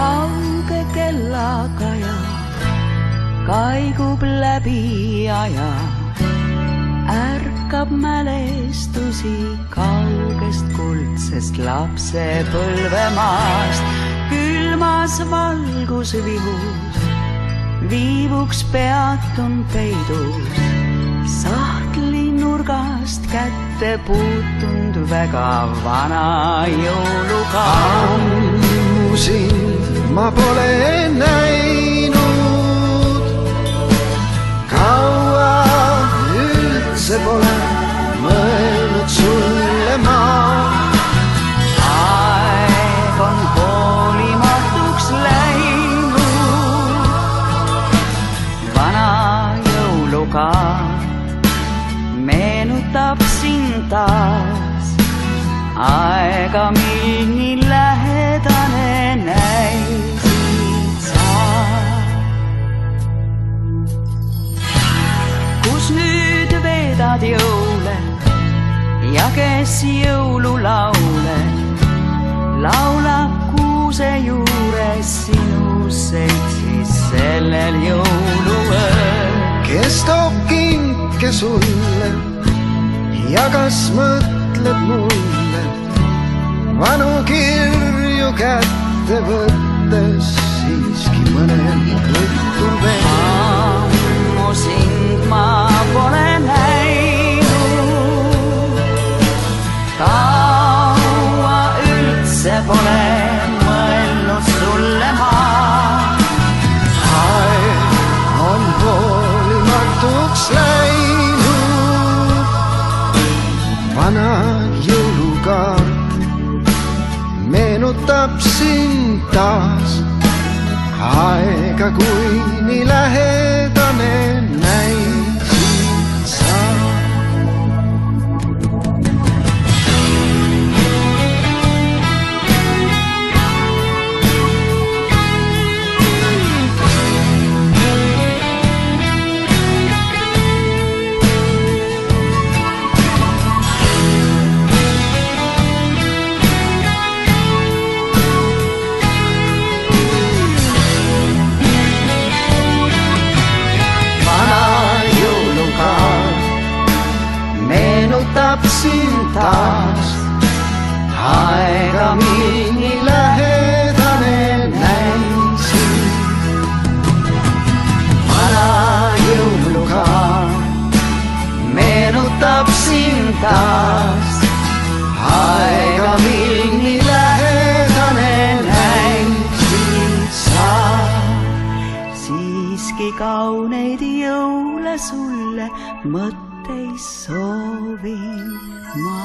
Kauge kellakaja kaigub läbi aja, ärkab mälestusi kaugest kuldsest lapsepõlvemaast. Külmas valgusvihus viivuks peatun peidus, sahtli nurgast kätte puutunud väga vana jõulukaart. Sind ma pole näinud, kaua üldse pole mõelnud sulle ma. Aeg on hoolimatuks läinud, vana jõulukaart meenutab sind taas. Aega, mil nii lähedane näisid sa. Kus nüüd veedad jõule ja kes jõululaule laulab kuuse juures sinu seltsis sellel jõuluööl? Kes toob kinke sulle ja kas mõtled mulle, vanu kirju kätte võttes siiski mõnel õhtul veel? Ammu sind ma pole näinud, kaua üldse pole mõelnud sulle ma. Aeg on hoolimatuks läinud, vana jõulukaart meenutab sind taas. Aega, kui nii lähedane näisid sa. Meenutab sind taas. Aega, mil nii lähedane näisid. Vana jõulukaart meenutab sind taas. Aega, mil nii lähedane näisid sa. Siiski kauneid jõule sulle mõtteid soovin ma.